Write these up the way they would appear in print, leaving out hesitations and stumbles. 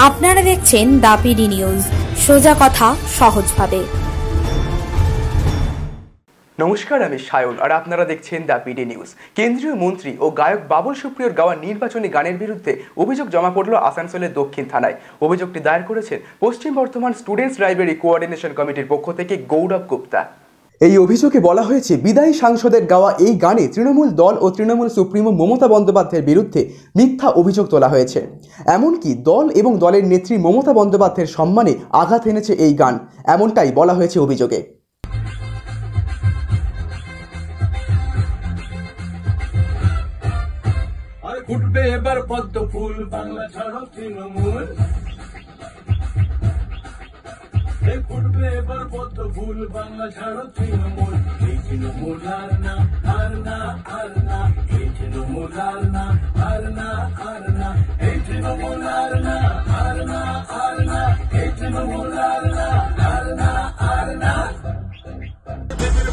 আপনারা দেখছেন the PD news, সোজা কথা সহজভাবে। নমস্কার, আমি সায়ন আর আপনারা দেখছেন দ্য পিডি নিউজ। কেন্দ্রীয় মন্ত্রী ও গায়ক বাবুল সুপ্রিয়র গাওয়া নির্বাচনী গানের বিরুদ্ধে অভিযোগ জমা পড়ল আসানসোলের দক্ষিণ থানায়। অভিযোগটি দায়ের করেছেন পশ্চিম বর্ধমান স্টুডেন্টস লাইব্রেরি কোঅর্ডিনেশন কমিটির পক্ষ থেকে গৌরব গুপ্তা। এই অভিযোগে বলা হয়েছে, বিদায়ী সাংসদের গাওয়া এই গানে তৃণমূল দল ও তৃণমূল সুপ্রিমো মমতা বন্দ্যোপাধ্যায়ের বিরুদ্ধে মিথ্যা অভিযোগ তোলা হয়েছে। এমনকি দল এবং দলের নেত্রী মমতা বন্দ্যোপাধ্যায়ের সম্মানে আঘাত এনেছে এই গান, এমনটাই বলা হয়েছে অভিযোগে। ফুটবে এবার পদ্ম ফুল, বাংলা ছাড়ো তৃণমূল। ফুটবে এবার পদ্ম ফুল, বাংলা ছাড়ো তৃণমূল। এই তৃণমূল আর না, আর না, আর না। এই তৃণমূল আর না, আর না, আর না। এই তৃণমূল আর না, আর না, আর না। এই তৃণমূল আর না, আর না, আর না।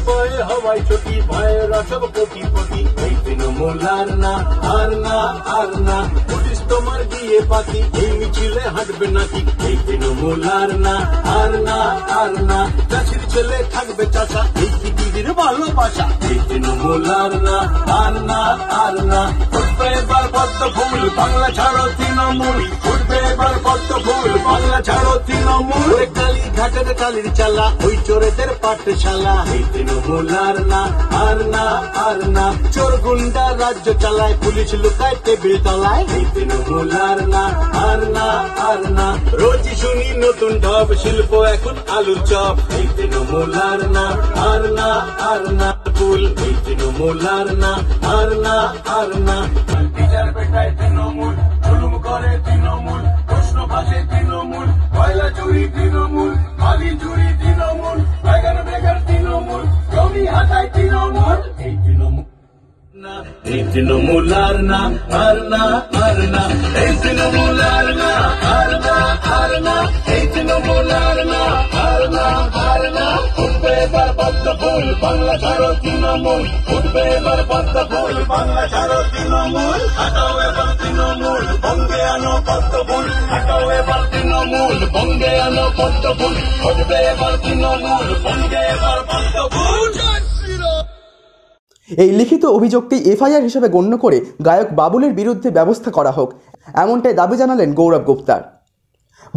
পায়ে হওয়াই চটি, পায়ের সব কোটিপতি। এই তৃণমূল আর না, আর না, আর না। পুলিশ তোমার দিয়ে পাতি, এই মিছিলে হাঁটবে নাকি? এই তৃণমূল আর না, আর না, আর না। চাষির ছেলে থাকবে চাষা, এই কি দিদির ভালোবাসা? এই তৃণমূল আর না, আর না, আর না। ফুটবে এবার পদ্ম ফুল, বাংলা ছাড়ো তৃণমূল। ফুটবে এবার পদ্ম ফুল, বাংলা ছাড়ো তৃণমূল। কালী ঘাটের কালির চালা, ওই চোরেদের পাঠশালা। এই তৃণমূল আর না, আর না, আর না। চোর গুন্ডা রাজ্য চালায়, পুলিশ লুকায় টেবিল তলায়। এই তৃণমূল আর না, আর না, আর না। রোজই শুনি নতুন ঢপ, শিল্প এখন আলুর চপ। এই তৃণমূল আর না, আর না, আর না। ফুল এই তৃণমূল আর না, আর না, আর না। বিচার পেটায় তৃণমূল, জুলুম করে তৃণমূল, প্রশ্ন ফাঁসে তৃণমূল, কয়লা চুরি তৃণমূল, বালি চুরি তৃণমূল, বেগার বেগার তৃণমূল, জমি হাতায় তৃণমূল। এই তৃণমূল না, এই তৃণমূল আর না, আর না, আর না। এই তৃণমূল আর না, আর না, আর না। এই তৃণমূল আর না, আর না, আর না। ফুটবে এবার পদ্ম ফুল, বাংলা ছাড়ো তৃণমূল। ফুটবে এবার পদ্ম ফুল, বাংলা ছাড়ো তৃণমূল। হাঁটাও এবার তৃণমূল, বঙ্গে আনো পদ্ম ফুল। হাঁটাও এবার তৃণমূল, বঙ্গে আনো পদ্ম ফুল। ফুটবে এবার তৃণমূল, বঙ্গে এবার পদ্ম ফুল। এই লিখিত অভিযোগটি এফআইআর হিসেবে গণ্য করে গায়ক বাবুলের বিরুদ্ধে ব্যবস্থা করা হোক, এমনটাই দাবি জানালেন গৌরব গুপ্তা।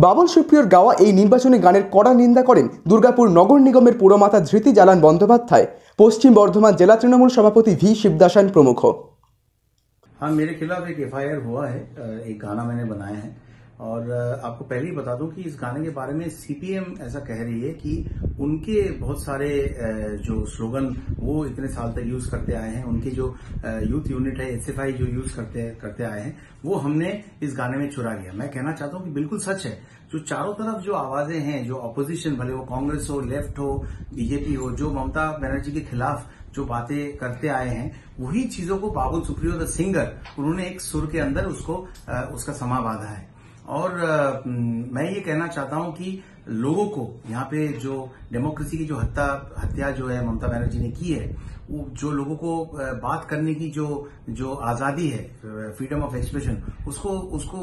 বাবুল সুপ্রিয়র গাওয়া এই নির্বাচনী গানের কড়া নিন্দা করেন দুর্গাপুর নগর নিগমের পুরমাতা ধৃতি জালান বন্দ্যোপাধ্যায়, পশ্চিম বর্ধমান জেলা তৃণমূল সভাপতি ভি শিবদাসান প্রমুখ। हाँ, मेरे खिलाफ एक एफआईआर हुआ है। एक गाना मैंने बनाया है और आपको पहले ही बता दूं कि इस गाने के बारे में सीपीएम ऐसा कह रही है कि उनके बहुत सारे जो स्लोगन वो इतने साल तक यूज करते आए हैं, उनके जो यूथ यूनिट है एसएफआई जो यूज करते आए हैं, वो हमने इस गाने में चुरा लिया। मैं कहना चाहता हूं कि बिल्कुल सच है। जो चारों तरफ जो आवाजें हैं, जो ऑपोजिशन, भले वो कांग्रेस हो, लेफ्ट हो, बीजेपी हो, जो ममता बनर्जी के खिलाफ जो बातें करते आए हैं, वही चीजों को बाबुल सुप्रियो द सिंगर उन्होंने एक सुर के अंदर उसका समा बांधा है। और मैं ये कहना चाहता हूं कि लोगों को यहाँ पे जो डेमोक्रेसी की जो हत्या जो है ममता बनर्जी ने की है, वो जो लोगों को बात करने की जो आजादी है, फ्रीडम ऑफ एक्सप्रेशन,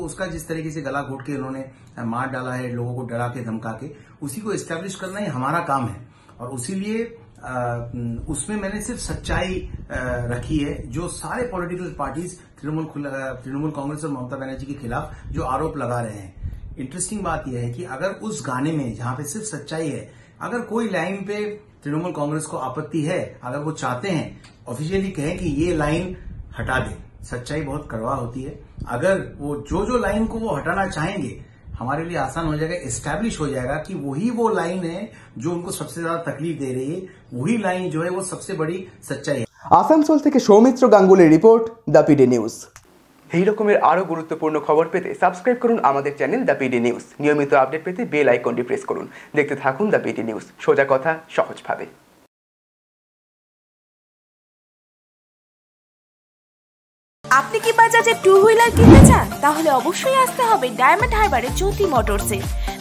उसका जिस तरीके से गला घोट के उन्होंने मार डाला है, लोगों को डरा के धमका के, उसी को एस्टेब्लिश करना ही हमारा काम है। और उसीलिए उसमें मैंने सिर्फ सच्चाई रखी है। जो सारे पॉलिटिकल पार्टीज तृणमूल कांग्रेस और ममता बनर्जी के खिलाफ जो आरोप लगा रहे हैं, इंटरेस्टिंग बात यह है कि अगर उस गाने में जहां पे सिर्फ सच्चाई है, अगर कोई लाइन पे तृणमूल कांग्रेस को आपत्ति है, अगर वो चाहते हैं ऑफिशियली कहें कि ये लाइन हटा दे, सच्चाई बहुत कड़वा होती है। अगर वो जो लाइन को वो हटाना चाहेंगे, हमारे लिए आसान हो जाएगा, एस्टैब्लिश हो जाएगा कि वही वो लाइन है जो उनको सबसे ज्यादा तकलीफ दे रही है, वही लाइन जो है वो सबसे बड़ी सच्चाई है। আসানসোল থেকে সৌমিত্র গাঙ্গুলির রিপোর্ট, দ্য পিডি নিউজ। এই রকমের আরো গুরুত্বপূর্ণ খবর পেতে সাবস্ক্রাইব করুন আমাদের চ্যানেল দ্য পিডি নিউজ। নিয়মিত আপডেট পেতে বেল আইকনটি প্রেস করুন। দেখতে থাকুন দ্য পিডি নিউজ, সোজা কথা সহজভাবে। আপনি কি বাজাজে টু হুইলার কিনতে চান? তাহলে অবশ্যই আসতে হবে ডায়মন্ড হারবারে জ্যোতি মোটরসে।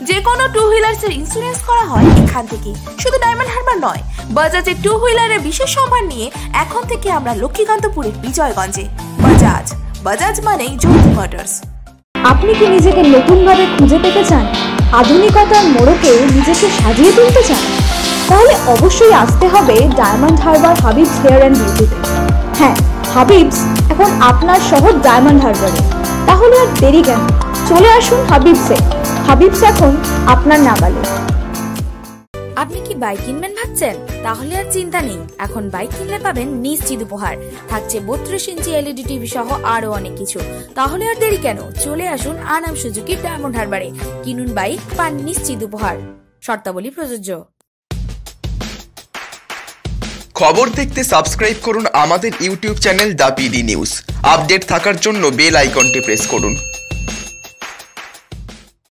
যে কোনো টু হুইলার্সের ইন্স্যুরেন্স করা হয় এখান থেকে। শুধু ডায়মন্ড হারবার নয়, বাজাজে টু হুইলারের বিশেষ সম্মান নিয়ে এখন থেকে আমরা লক্ষ্মীকান্তপুরের বিজয়গঞ্জে। বাজাজ মানেই জ্যোতি মোটরস। আপনি কি নিজেকে নতুনভাবে খুঁজে পেতে চান, আধুনিকতার মোড়কে নিজেকে সাজিয়ে তুলতে চান? তাহলে অবশ্যই আসতে হবে Diamond Harbour Habibs hair and বিউটিতে। হ্যাঁ, হাবিবস এখন আপনার শহর ডায়মন্ড হারবারে। তাহলে আর দেরি কেন, চলে আসুন হাবিবসে। হাবিবস এখন আপনার নাগালে। আপনি কি বাইক কিনবেন ভাবছেন? তাহলে আর চিন্তা নেই, এখন বাইক কিনলে পাবেন নিশ্চিত উপহার। থাকছে 32 ইঞ্চি এলইডি টিভি সহ আরো অনেক কিছু। তাহলে আর দেরি কেন, চলে আসুন আনাম সুজুকি ডায়মন্ড হারবারে। কিনুন বাইক, পান নিশ্চিত উপহার। শর্তাবলী প্রযোজ্য। খবর দেখতে সাবস্ক্রাইব করুন আমাদের YouTube channel the PD news. Update থাকার জন্য বেল আইকনটি প্রেস করুন।